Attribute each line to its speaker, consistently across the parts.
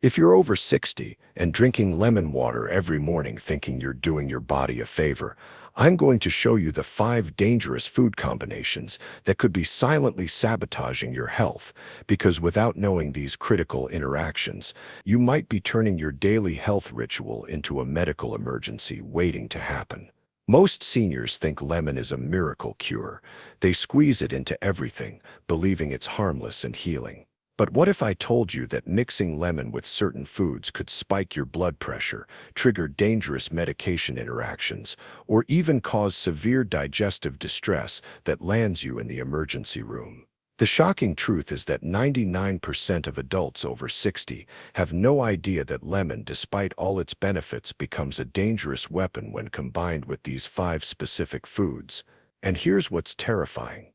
Speaker 1: If you're over 60 and drinking lemon water every morning thinking you're doing your body a favor, I'm going to show you the 5 dangerous food combinations that could be silently sabotaging your health, because without knowing these critical interactions, you might be turning your daily health ritual into a medical emergency waiting to happen. Most seniors think lemon is a miracle cure. They squeeze it into everything, believing it's harmless and healing. But what if I told you that mixing lemon with certain foods could spike your blood pressure, trigger dangerous medication interactions, or even cause severe digestive distress that lands you in the emergency room? The shocking truth is that 99% of adults over 60 have no idea that lemon, despite all its benefits, becomes a dangerous weapon when combined with these 5 specific foods. And here's what's terrifying.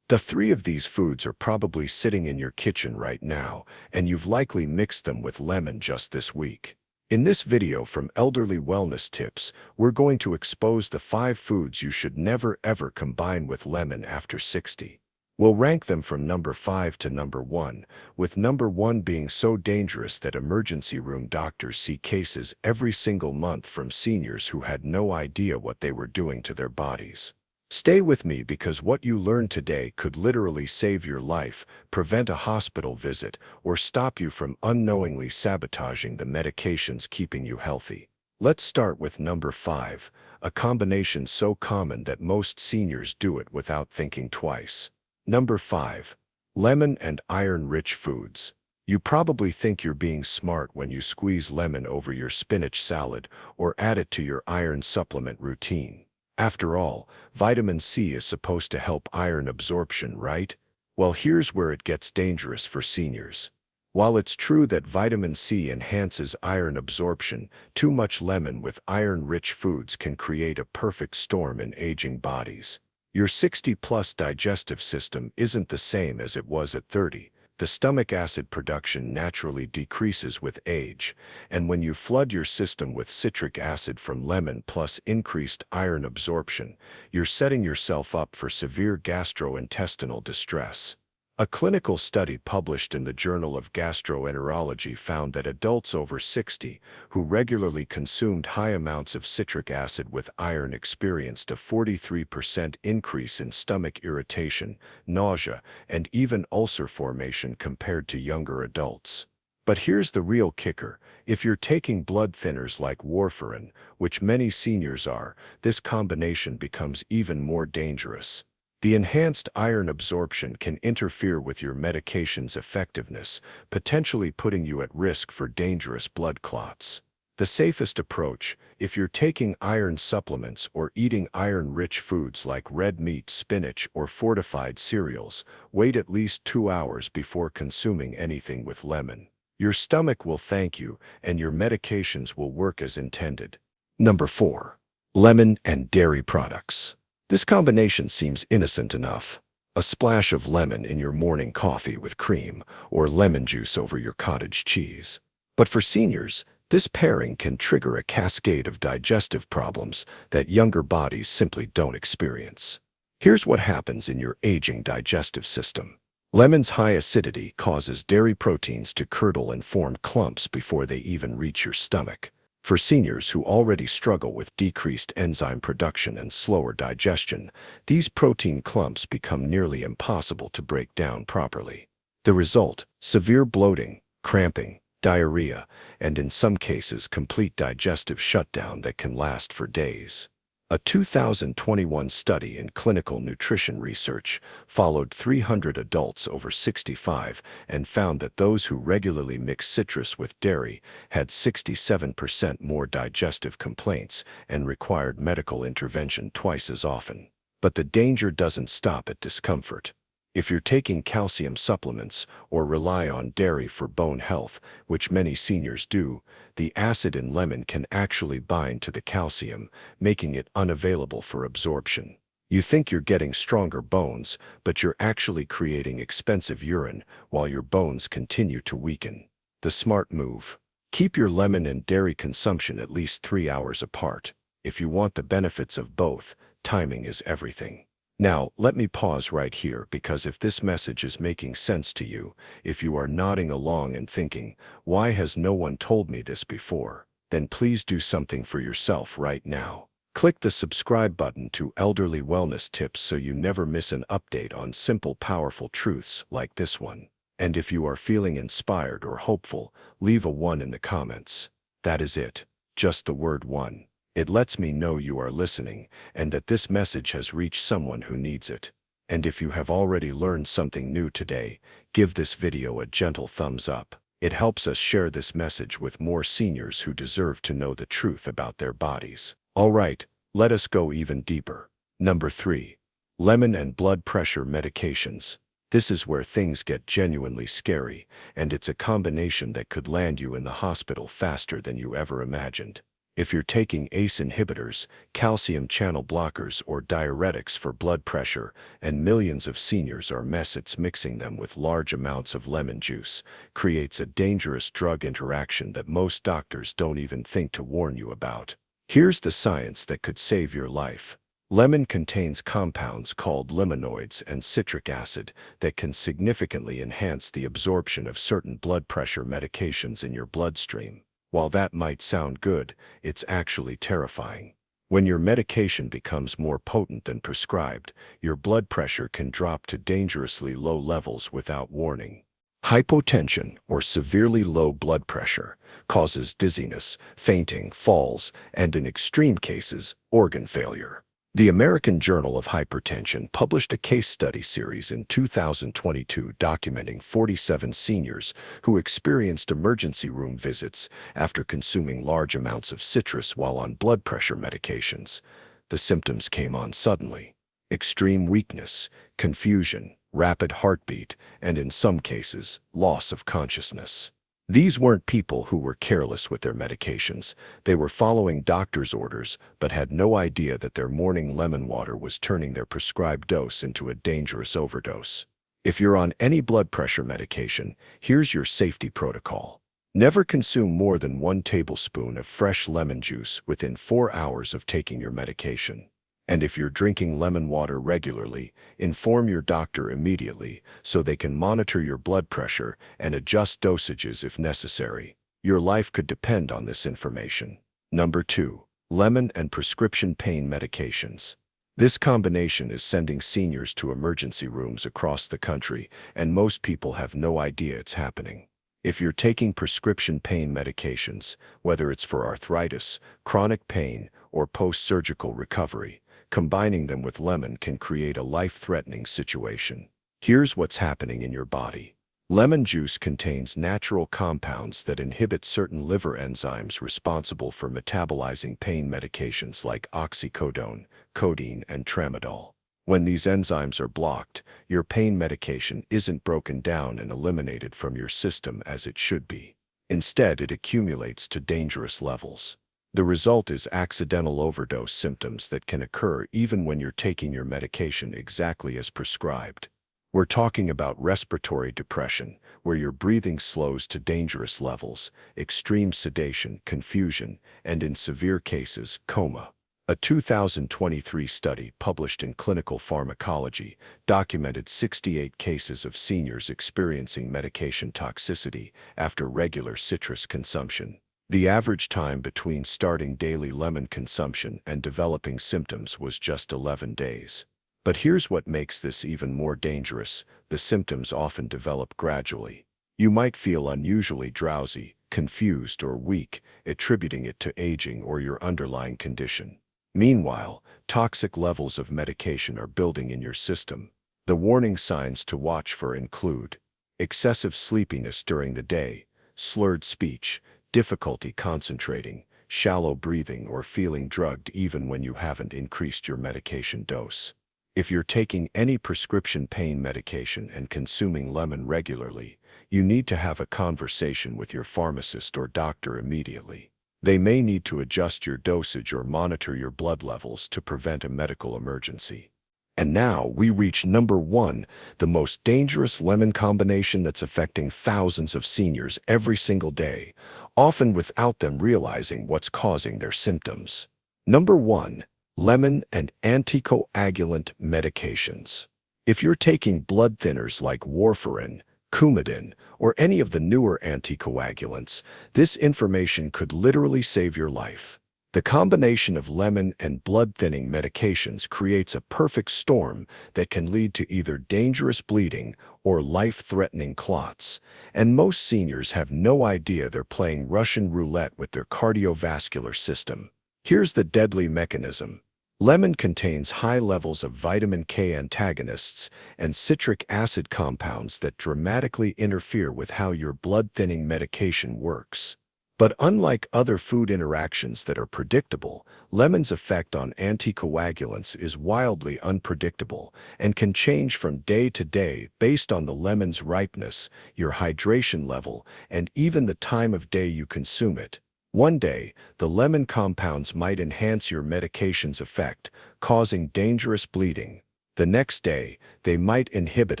Speaker 1: The 3 of these foods are probably sitting in your kitchen right now, and you've likely mixed them with lemon just this week. In this video from Elderly Wellness Tips, we're going to expose the 5 foods you should never ever combine with lemon after 60. We'll rank them from number 5 to number 1, with number 1 being so dangerous that emergency room doctors see cases every single month from seniors who had no idea what they were doing to their bodies. Stay with me, because what you learn today could literally save your life, prevent a hospital visit, or stop you from unknowingly sabotaging the medications keeping you healthy. Let's start with number 5, a combination so common that most seniors do it without thinking twice. Number 5. Lemon and iron-rich foods. You probably think you're being smart when you squeeze lemon over your spinach salad or add it to your iron supplement routine. After all, vitamin C is supposed to help iron absorption, right? Well, here's where it gets dangerous for seniors. While it's true that vitamin C enhances iron absorption, too much lemon with iron-rich foods can create a perfect storm in aging bodies. Your 60-plus digestive system isn't the same as it was at 30. The stomach acid production naturally decreases with age, and when you flood your system with citric acid from lemon plus increased iron absorption, you're setting yourself up for severe gastrointestinal distress. A clinical study published in the Journal of Gastroenterology found that adults over 60 who regularly consumed high amounts of citric acid with iron experienced a 43% increase in stomach irritation, nausea, and even ulcer formation compared to younger adults. But here's the real kicker. If you're taking blood thinners like warfarin, which many seniors are, this combination becomes even more dangerous. The enhanced iron absorption can interfere with your medication's effectiveness, potentially putting you at risk for dangerous blood clots. The safest approach, if you're taking iron supplements or eating iron-rich foods like red meat, spinach, or fortified cereals, wait at least 2 hours before consuming anything with lemon. Your stomach will thank you, and your medications will work as intended. Number 4. Lemon and dairy products. This combination seems innocent enough. A splash of lemon in your morning coffee with cream, or lemon juice over your cottage cheese. But for seniors, this pairing can trigger a cascade of digestive problems that younger bodies simply don't experience. Here's what happens in your aging digestive system. Lemon's high acidity causes dairy proteins to curdle and form clumps before they even reach your stomach. For seniors who already struggle with decreased enzyme production and slower digestion, these protein clumps become nearly impossible to break down properly. The result: severe bloating, cramping, diarrhea, and in some cases complete digestive shutdown that can last for days. A 2021 study in clinical nutrition research followed 300 adults over 65 and found that those who regularly mixed citrus with dairy had 67% more digestive complaints and required medical intervention twice as often. But the danger doesn't stop at discomfort. If you're taking calcium supplements or rely on dairy for bone health, which many seniors do, the acid in lemon can actually bind to the calcium, making it unavailable for absorption. You think you're getting stronger bones, but you're actually creating expensive urine while your bones continue to weaken. The smart move: keep your lemon and dairy consumption at least 3 hours apart. If you want the benefits of both, timing is everything. Now, let me pause right here because if this message is making sense to you, if you are nodding along and thinking, why has no one told me this before? Then please do something for yourself right now. Click the subscribe button to Elderly Wellness Tips so you never miss an update on simple, powerful truths like this one. And if you are feeling inspired or hopeful, leave a 1 in the comments. That is it. Just the word 1. It lets me know you are listening and that this message has reached someone who needs it. And if you have already learned something new today, give this video a gentle thumbs up. It helps us share this message with more seniors who deserve to know the truth about their bodies. All right, let us go even deeper. Number 3. Lemon and blood pressure medications. This is where things get genuinely scary, and it's a combination that could land you in the hospital faster than you ever imagined. If you're taking ACE inhibitors, calcium channel blockers, or diuretics for blood pressure, and millions of seniors are mixing them with large amounts of lemon juice, creates a dangerous drug interaction that most doctors don't even think to warn you about. Here's the science that could save your life. Lemon contains compounds called limonoids and citric acid that can significantly enhance the absorption of certain blood pressure medications in your bloodstream. While that might sound good, it's actually terrifying. When your medication becomes more potent than prescribed, your blood pressure can drop to dangerously low levels without warning. Hypotension, or severely low blood pressure, causes dizziness, fainting, falls, and in extreme cases, organ failure. The American Journal of Hypertension published a case study series in 2022 documenting 47 seniors who experienced emergency room visits after consuming large amounts of citrus while on blood pressure medications. The symptoms came on suddenly: extreme weakness, confusion, rapid heartbeat, and in some cases, loss of consciousness. These weren't people who were careless with their medications. They were following doctor's orders, but had no idea that their morning lemon water was turning their prescribed dose into a dangerous overdose. If you're on any blood pressure medication, here's your safety protocol. Never consume more than 1 tablespoon of fresh lemon juice within 4 hours of taking your medication. And if you're drinking lemon water regularly, inform your doctor immediately so they can monitor your blood pressure and adjust dosages if necessary. Your life could depend on this information. Number 2. Lemon and prescription pain medications. This combination is sending seniors to emergency rooms across the country, and most people have no idea it's happening. If you're taking prescription pain medications, whether it's for arthritis, chronic pain, or post-surgical recovery, combining them with lemon can create a life-threatening situation. Here's what's happening in your body. Lemon juice contains natural compounds that inhibit certain liver enzymes responsible for metabolizing pain medications like oxycodone, codeine, and tramadol. When these enzymes are blocked, your pain medication isn't broken down and eliminated from your system as it should be. Instead, it accumulates to dangerous levels. The result is accidental overdose symptoms that can occur even when you're taking your medication exactly as prescribed. We're talking about respiratory depression, where your breathing slows to dangerous levels, extreme sedation, confusion, and in severe cases, coma. A 2023 study published in Clinical Pharmacology documented 68 cases of seniors experiencing medication toxicity after regular citrus consumption. The average time between starting daily lemon consumption and developing symptoms was just 11 days. But here's what makes this even more dangerous: the symptoms often develop gradually. You might feel unusually drowsy, confused, or weak, attributing it to aging or your underlying condition. Meanwhile, toxic levels of medication are building in your system. The warning signs to watch for include excessive sleepiness during the day, slurred speech, difficulty concentrating, shallow breathing, or feeling drugged even when you haven't increased your medication dose. If you're taking any prescription pain medication and consuming lemon regularly, you need to have a conversation with your pharmacist or doctor immediately. They may need to adjust your dosage or monitor your blood levels to prevent a medical emergency. And now we reach number 1, the most dangerous lemon combination that's affecting thousands of seniors every single day, often without them realizing what's causing their symptoms. Number 1. Lemon and anticoagulant medications. If you're taking blood thinners like warfarin, Coumadin, or any of the newer anticoagulants, this information could literally save your life. The combination of lemon and blood-thinning medications creates a perfect storm that can lead to either dangerous bleeding or life-threatening clots, and most seniors have no idea they're playing Russian roulette with their cardiovascular system. Here's the deadly mechanism. Lemon contains high levels of vitamin K antagonists and citric acid compounds that dramatically interfere with how your blood-thinning medication works. But unlike other food interactions that are predictable, lemon's effect on anticoagulants is wildly unpredictable and can change from day to day based on the lemon's ripeness, your hydration level, and even the time of day you consume it. One day, the lemon compounds might enhance your medication's effect, causing dangerous bleeding. The next day, they might inhibit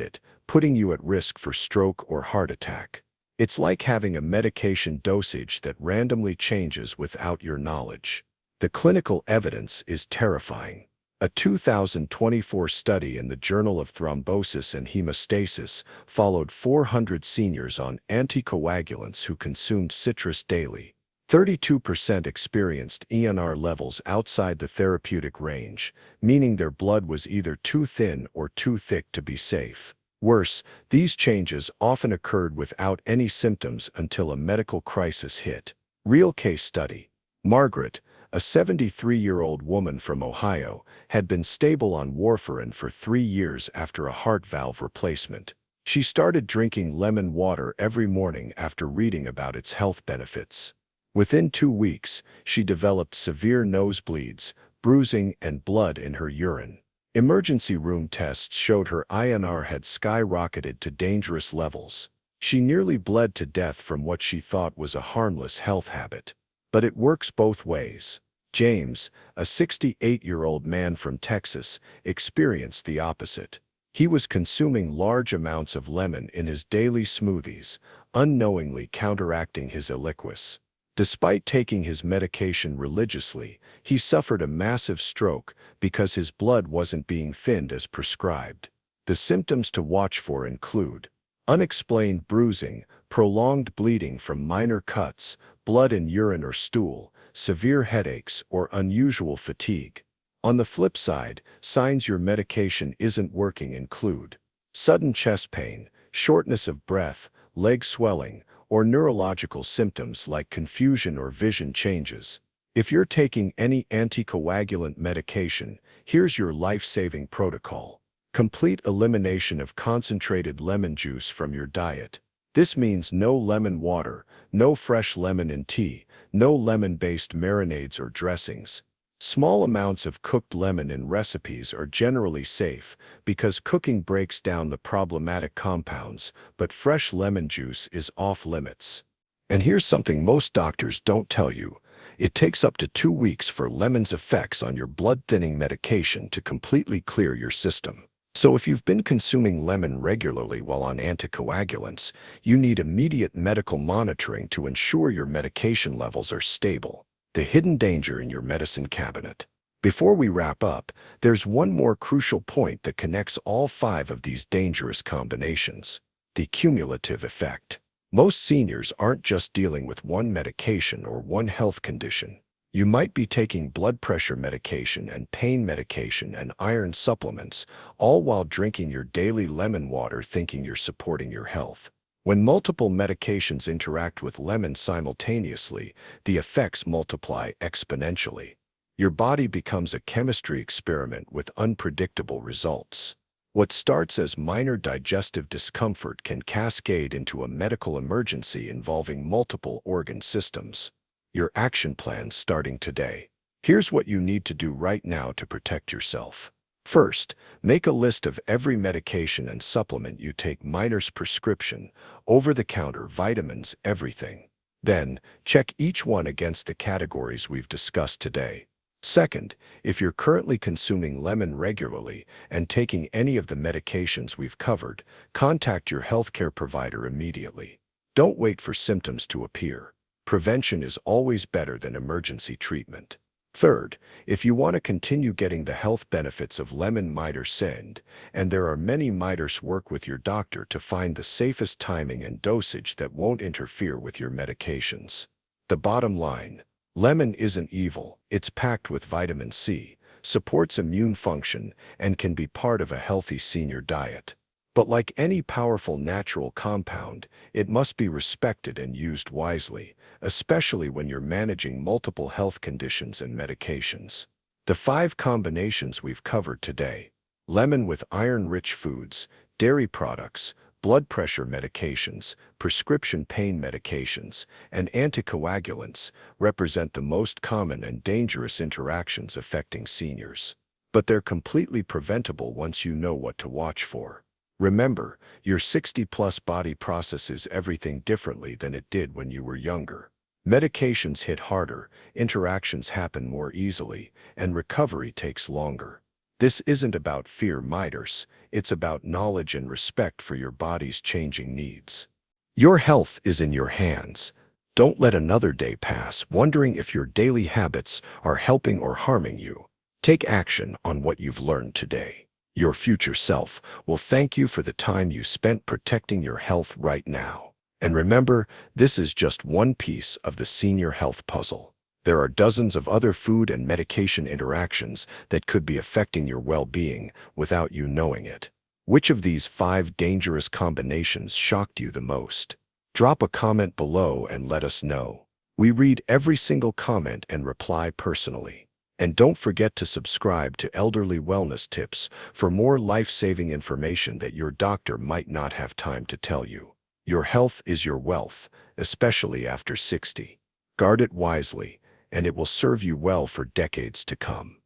Speaker 1: it, putting you at risk for stroke or heart attack. It's like having a medication dosage that randomly changes without your knowledge. The clinical evidence is terrifying. A 2024 study in the Journal of Thrombosis and Hemostasis followed 400 seniors on anticoagulants who consumed citrus daily. 32% experienced ENR levels outside the therapeutic range, meaning their blood was either too thin or too thick to be safe. Worse, these changes often occurred without any symptoms until a medical crisis hit. Real case study. Margaret, a 73-year-old woman from Ohio, had been stable on warfarin for 3 years after a heart valve replacement. She started drinking lemon water every morning after reading about its health benefits. Within 2 weeks, she developed severe nosebleeds, bruising, and blood in her urine. Emergency room tests showed her INR had skyrocketed to dangerous levels. She nearly bled to death from what she thought was a harmless health habit. But it works both ways. James, a 68-year-old man from Texas, experienced the opposite. He was consuming large amounts of lemon in his daily smoothies, unknowingly counteracting his aliquis. Despite taking his medication religiously, he suffered a massive stroke because his blood wasn't being thinned as prescribed. The symptoms to watch for include unexplained bruising, prolonged bleeding from minor cuts, blood in urine or stool, severe headaches, or unusual fatigue. On the flip side, signs your medication isn't working include sudden chest pain, shortness of breath, leg swelling, or neurological symptoms like confusion or vision changes. If you're taking any anticoagulant medication, here's your life-saving protocol. Complete elimination of concentrated lemon juice from your diet. This means no lemon water, no fresh lemon in tea, no lemon-based marinades or dressings. Small amounts of cooked lemon in recipes are generally safe because cooking breaks down the problematic compounds, but fresh lemon juice is off limits. And here's something most doctors don't tell you. It takes up to 2 weeks for lemon's effects on your blood-thinning medication to completely clear your system. So if you've been consuming lemon regularly while on anticoagulants, you need immediate medical monitoring to ensure your medication levels are stable. The hidden danger in your medicine cabinet. Before we wrap up, there's one more crucial point that connects all 5 of these dangerous combinations: the cumulative effect. Most seniors aren't just dealing with one medication or one health condition. You might be taking blood pressure medication and pain medication and iron supplements, all while drinking your daily lemon water thinking you're supporting your health. When multiple medications interact with lemon simultaneously, the effects multiply exponentially. Your body becomes a chemistry experiment with unpredictable results. What starts as minor digestive discomfort can cascade into a medical emergency involving multiple organ systems. Your action plan starting today. Here's what you need to do right now to protect yourself. First, make a list of every medication and supplement you take: miner's prescription, over-the-counter vitamins, everything. Then, check each one against the categories we've discussed today. Second, if you're currently consuming lemon regularly and taking any of the medications we've covered, contact your healthcare provider immediately. Don't wait for symptoms to appear. Prevention is always better than emergency treatment. Third, if you want to continue getting the health benefits of lemon miter send, and there are many miters, work with your doctor to find the safest timing and dosage that won't interfere with your medications. The bottom line, lemon isn't evil. It's packed with vitamin C, supports immune function, and can be part of a healthy senior diet. But like any powerful natural compound, it must be respected and used wisely, especially when you're managing multiple health conditions and medications. The 5 combinations we've covered today: lemon with iron-rich foods, dairy products, blood pressure medications, prescription pain medications, and anticoagulants, represent the most common and dangerous interactions affecting seniors. But they're completely preventable once you know what to watch for. Remember, your 60-plus body processes everything differently than it did when you were younger. Medications hit harder, interactions happen more easily, and recovery takes longer. This isn't about fear miters, it's about knowledge and respect for your body's changing needs. Your health is in your hands. Don't let another day pass wondering if your daily habits are helping or harming you. Take action on what you've learned today. Your future self will thank you for the time you spent protecting your health right now. And remember, this is just one piece of the senior health puzzle. There are dozens of other food and medication interactions that could be affecting your well-being without you knowing it. Which of these 5 dangerous combinations shocked you the most? Drop a comment below and let us know. We read every single comment and reply personally. And don't forget to subscribe to Elderly Wellness Tips for more life-saving information that your doctor might not have time to tell you. Your health is your wealth, especially after 60. Guard it wisely, and it will serve you well for decades to come.